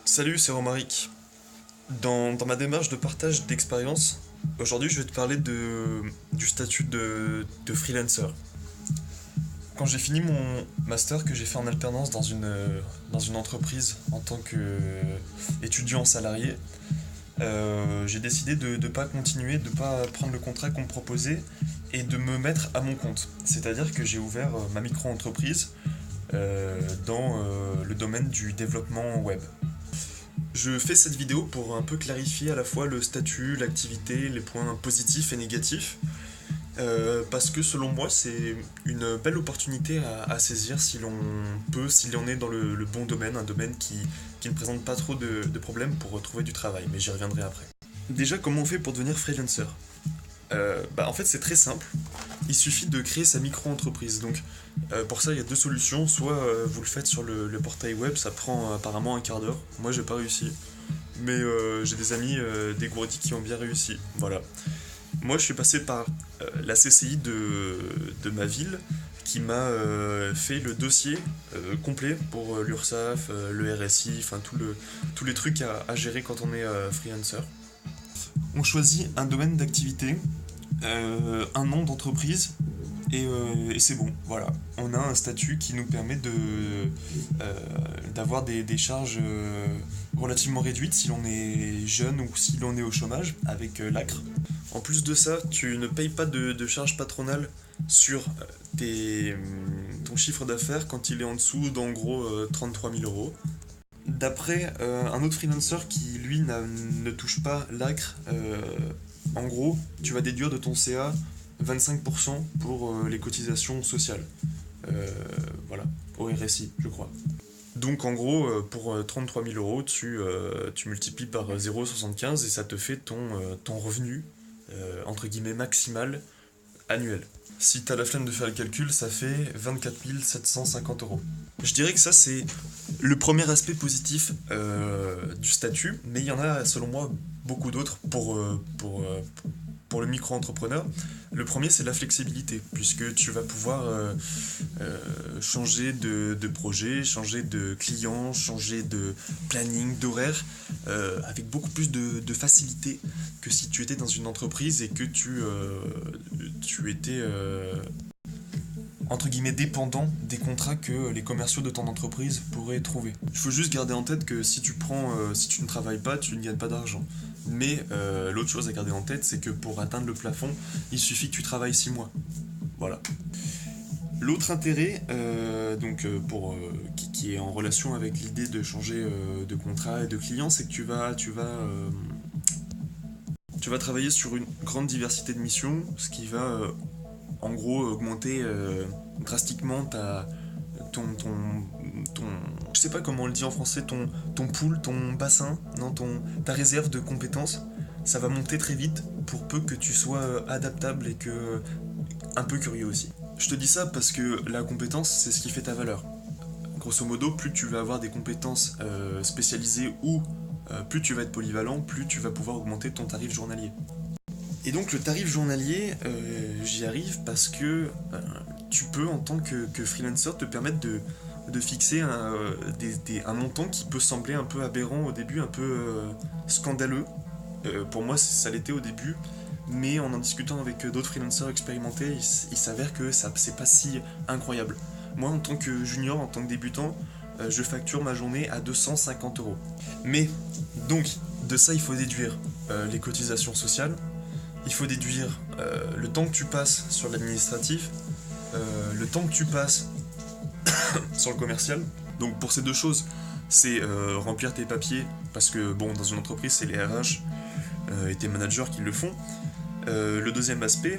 Salut, c'est Romaric. Dans ma démarche de partage d'expérience, aujourd'hui je vais te parler du statut de freelancer. Quand j'ai fini mon master que j'ai fait en alternance dans une entreprise en tant qu'étudiant salarié, j'ai décidé de ne pas continuer, de ne pas prendre le contrat qu'on me proposait et de me mettre à mon compte. C'est-à-dire que j'ai ouvert ma micro-entreprise dans le domaine du développement web. Je fais cette vidéo pour un peu clarifier à la fois le statut, l'activité, les points positifs et négatifs, parce que selon moi c'est une belle opportunité à saisir si l'on peut, si l'on est dans le bon domaine, un domaine qui ne présente pas trop de problèmes pour trouver du travail, mais j'y reviendrai après. Déjà, comment on fait pour devenir freelancer? En fait c'est très simple, il suffit de créer sa micro-entreprise. Donc pour ça il y a deux solutions, soit vous le faites sur le portail web, ça prend apparemment un quart d'heure, moi j'ai pas réussi, mais j'ai des amis dégourdis qui ont bien réussi, voilà. Moi je suis passé par la CCI de ma ville qui m'a fait le dossier complet pour l'URSSAF, le RSI, enfin tous les trucs à gérer quand on est freelancer. On choisit un domaine d'activité, un nom d'entreprise et c'est bon, voilà. On a un statut qui nous permet d'avoir des charges relativement réduites si l'on est jeune ou si l'on est au chômage avec l'ACRE. En plus de ça, tu ne payes pas de charges patronales sur ton chiffre d'affaires quand il est en dessous d'en gros 33 000 euros. D'après un autre freelancer qui lui ne touche pas l'ACRE, en gros, tu vas déduire de ton CA 25% pour les cotisations sociales. Voilà, au RSI, je crois. Donc en gros, pour 33 000 euros, tu multiplies par 0,75 et ça te fait ton revenu, entre guillemets, maximal annuel. Si t'as la flemme de faire le calcul, ça fait 24 750 euros. Je dirais que ça, c'est le premier aspect positif du statut, mais il y en a, selon moi, beaucoup d'autres pour le micro-entrepreneur. Le premier, c'est la flexibilité, puisque tu vas pouvoir changer de projet, changer de client, changer de planning, d'horaire, avec beaucoup plus de facilité que si tu étais dans une entreprise et que tu étais entre guillemets dépendant des contrats que les commerciaux de ton entreprise pourraient trouver. Il faut juste garder en tête que si tu ne travailles pas, tu ne gagnes pas d'argent. Mais l'autre chose à garder en tête, c'est que pour atteindre le plafond, il suffit que tu travailles 6 mois. Voilà. L'autre intérêt, qui est en relation avec l'idée de changer de contrat et de client, c'est que tu vas travailler sur une grande diversité de missions, ce qui va en gros augmenter drastiquement je sais pas comment on le dit en français, ton pool, ton bassin, non, ta réserve de compétences, ça va monter très vite pour peu que tu sois adaptable et que un peu curieux aussi. Je te dis ça parce que la compétence, c'est ce qui fait ta valeur. Grosso modo, plus tu vas avoir des compétences spécialisées ou plus tu vas être polyvalent, plus tu vas pouvoir augmenter ton tarif journalier. Et donc le tarif journalier, j'y arrive parce que tu peux en tant que freelancer te permettre de fixer un montant qui peut sembler un peu aberrant au début, un peu scandaleux. Pour moi ça l'était au début, mais en discutant avec d'autres freelancers expérimentés, il s'avère que c'est pas si incroyable. Moi en tant que junior, en tant que débutant, je facture ma journée à 250 euros. Mais donc de ça il faut déduire les cotisations sociales. Il faut déduire le temps que tu passes sur l'administratif, le temps que tu passes sur le commercial. Donc pour ces deux choses, c'est remplir tes papiers, parce que bon, dans une entreprise, c'est les RH et tes managers qui le font. Le deuxième aspect,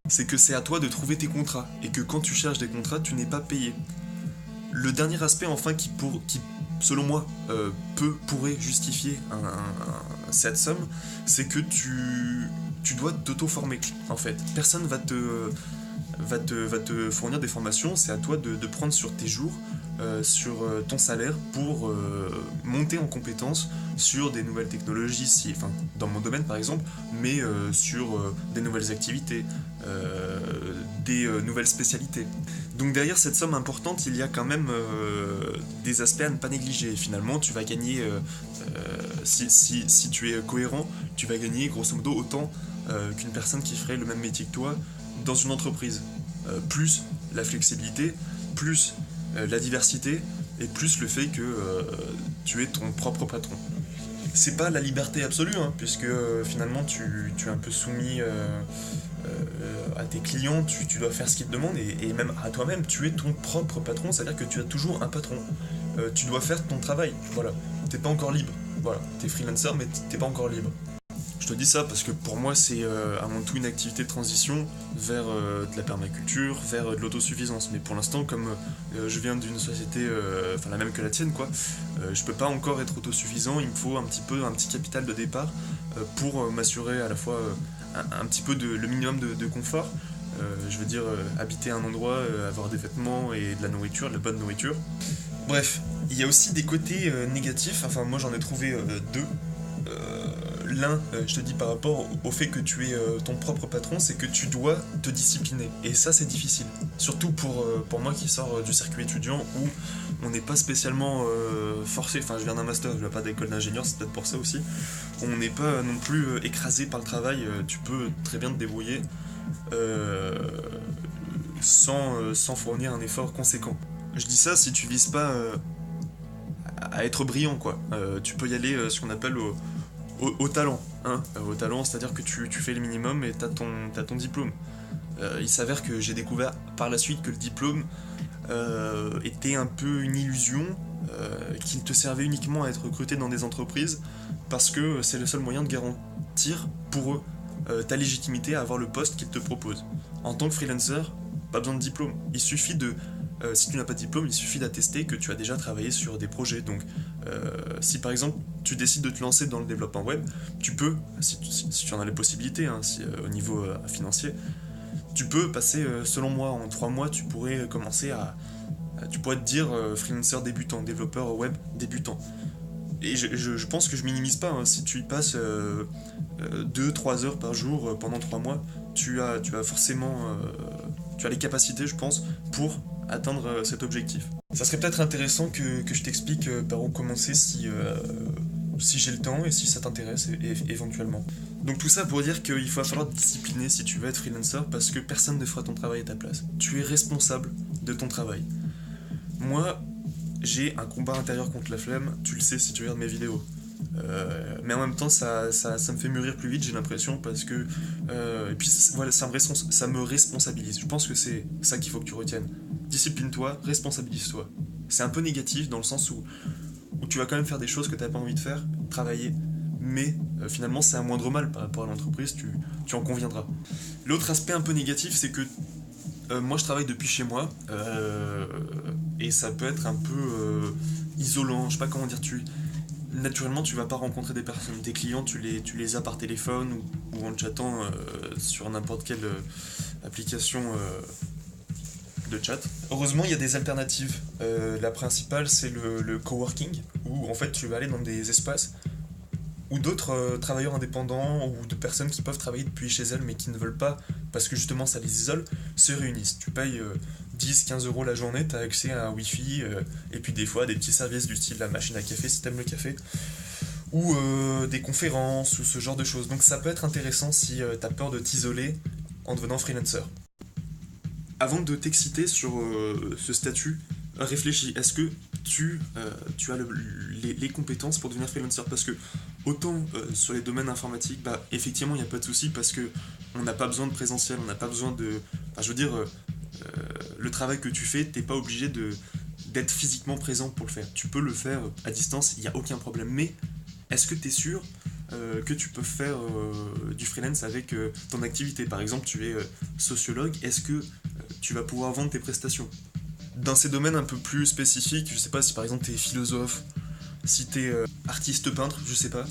c'est que c'est à toi de trouver tes contrats, et que quand tu cherches des contrats, tu n'es pas payé. Le dernier aspect, enfin, qui selon moi, pourrait justifier cette somme, c'est que tu dois t'auto-former, en fait. Personne va te fournir des formations, c'est à toi de prendre sur tes jours, sur ton salaire pour monter en compétence sur des nouvelles technologies, enfin, dans mon domaine par exemple, mais sur des nouvelles activités, des nouvelles spécialités. Donc derrière cette somme importante, il y a quand même des aspects à ne pas négliger. Finalement, tu vas gagner, si tu es cohérent, tu vas gagner grosso modo autant qu'une personne qui ferait le même métier que toi dans une entreprise. Plus la flexibilité, plus la diversité, et plus le fait que tu es ton propre patron. C'est pas la liberté absolue, hein, puisque finalement tu es un peu soumis à tes clients, tu dois faire ce qu'ils te demandent, et même à toi-même, tu es ton propre patron, c'est-à-dire que tu as toujours un patron. Tu dois faire ton travail, voilà. T'es pas encore libre, voilà. T'es freelancer, mais t'es pas encore libre. Je te dis ça parce que pour moi, c'est avant tout une activité de transition vers de la permaculture, vers de l'autosuffisance. Mais pour l'instant, comme je viens d'une société, enfin la même que la tienne, quoi, je peux pas encore être autosuffisant. Il me faut un petit capital de départ pour m'assurer à la fois un petit peu le minimum de confort. Je veux dire, habiter à un endroit, avoir des vêtements et de la nourriture, de la bonne nourriture. Bref, il y a aussi des côtés négatifs. Enfin, moi j'en ai trouvé deux. L'un, je te dis par rapport au fait que tu es ton propre patron, c'est que tu dois te discipliner. Et ça, c'est difficile. Surtout pour moi qui sors du circuit étudiant où on n'est pas spécialement forcé. Enfin, je viens d'un master, je viens pas d'école d'ingénieur, c'est peut-être pour ça aussi. On n'est pas non plus écrasé par le travail. Tu peux très bien te débrouiller sans fournir un effort conséquent. Je dis ça si tu vises pas à être brillant, quoi. Tu peux y aller ce qu'on appelle au talent, hein. Au talent, c'est-à-dire que tu fais le minimum et t'as ton diplôme. Il s'avère que j'ai découvert par la suite que le diplôme était un peu une illusion, qu'il te servait uniquement à être recruté dans des entreprises parce que c'est le seul moyen de garantir pour eux ta légitimité à avoir le poste qu'ils te proposent. En tant que freelancer, pas besoin de diplôme. Il suffit si tu n'as pas de diplôme, il suffit d'attester que tu as déjà travaillé sur des projets. Donc, si par exemple tu décides de te lancer dans le développement web, tu peux, si tu en as les possibilités, hein, au niveau financier, tu peux passer, selon moi, en 3 mois, tu pourrais commencer tu pourrais te dire freelancer débutant, développeur web débutant. Et je pense que je minimise pas, hein. Si tu y passes 2-3 heures par jour pendant 3 mois, tu as forcément tu as les capacités, je pense, pour atteindre cet objectif. Ça serait peut-être intéressant que je t'explique par où commencer si j'ai le temps et si ça t'intéresse éventuellement. Donc tout ça pour dire qu'il va falloir te discipliner si tu veux être freelancer parce que personne ne fera ton travail à ta place. Tu es responsable de ton travail. Moi, j'ai un combat intérieur contre la flemme, tu le sais si tu regardes mes vidéos. Mais en même temps, ça me fait mûrir plus vite, j'ai l'impression, parce que. Et puis voilà, ça me responsabilise. Je pense que c'est ça qu'il faut que tu retiennes. Discipline-toi, responsabilise-toi. C'est un peu négatif dans le sens où tu vas quand même faire des choses que tu n'as pas envie de faire, travailler, mais finalement c'est un moindre mal par rapport à l'entreprise, tu en conviendras. L'autre aspect un peu négatif, c'est que moi je travaille depuis chez moi, et ça peut être un peu isolant, je sais pas comment dire, naturellement tu vas pas rencontrer des personnes, tes clients tu les as par téléphone ou en chatant sur n'importe quelle application de chat. Heureusement il y a des alternatives, la principale c'est le coworking, où en fait tu vas aller dans des espaces où d'autres travailleurs indépendants ou de personnes qui peuvent travailler depuis chez elles mais qui ne veulent pas parce que justement ça les isole, se réunissent. Tu payes 10-15 euros la journée, tu as accès à un wifi et puis des fois des petits services du style la machine à café si t'aimes le café ou des conférences ou ce genre de choses. Donc ça peut être intéressant si t'as peur de t'isoler en devenant freelancer. Avant de t'exciter sur ce statut, réfléchis, est-ce que tu as les compétences pour devenir freelancer? Parce que autant sur les domaines informatiques, bah effectivement il n'y a pas de souci parce que on n'a pas besoin de présentiel, on n'a pas besoin de... Enfin, je veux dire, le travail que tu fais, t'es pas obligé d'être physiquement présent pour le faire. Tu peux le faire à distance, il n'y a aucun problème. Mais est-ce que tu es sûr que tu peux faire du freelance avec ton activité? Par exemple, tu es sociologue, est-ce que tu vas pouvoir vendre tes prestations? Dans ces domaines un peu plus spécifiques, je sais pas si par exemple tu es philosophe, si tu es artiste peintre, je sais pas,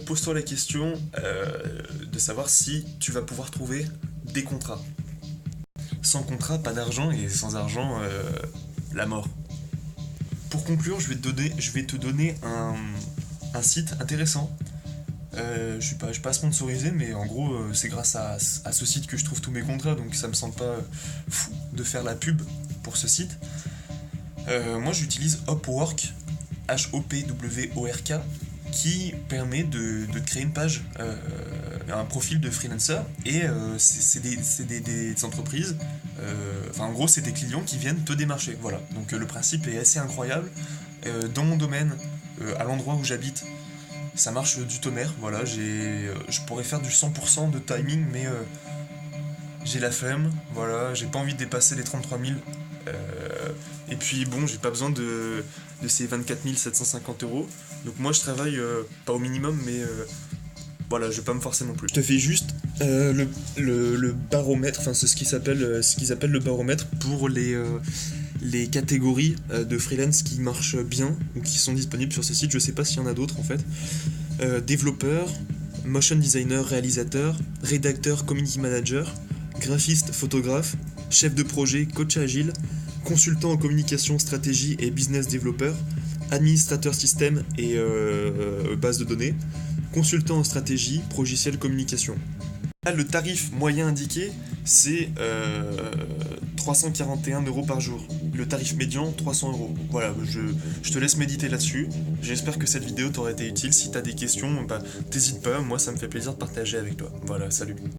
pose-toi la question de savoir si tu vas pouvoir trouver des contrats. Sans contrat, pas d'argent, et sans argent, la mort. Pour conclure, je vais te donner un site intéressant Je suis pas sponsorisé, mais en gros, c'est grâce à ce site que je trouve tous mes contrats, donc ça me semble pas fou de faire la pub pour ce site. Moi, j'utilise Upwork, Hopwork, qui permet de créer une page, un profil de freelancer, et c'est des entreprises, enfin en gros c'est des clients qui viennent te démarcher, voilà. Donc le principe est assez incroyable. Dans mon domaine, à l'endroit où j'habite, ça marche du tonnerre, voilà, je pourrais faire du 100% de timing, mais j'ai la flemme, voilà, j'ai pas envie de dépasser les 33 000. Et puis bon, j'ai pas besoin de ces 24 750 euros. Donc moi je travaille pas au minimum, mais voilà, je vais pas me forcer non plus. Je te fais juste le baromètre, enfin c'est ce qu'ils appellent le baromètre pour les catégories de freelance qui marchent bien ou qui sont disponibles sur ce site. Je sais pas s'il y en a d'autres en fait. Développeur, motion designer, réalisateur, rédacteur, community manager, graphiste, photographe, chef de projet, coach agile, consultant en communication, stratégie et business developer, administrateur système et base de données, consultant en stratégie, logiciel communication. Là, le tarif moyen indiqué, c'est 341 euros par jour. Le tarif médian, 300 euros. Voilà, je te laisse méditer là-dessus. J'espère que cette vidéo t'aura été utile. Si t'as des questions, t'hésites pas, moi ça me fait plaisir de partager avec toi. Voilà, salut.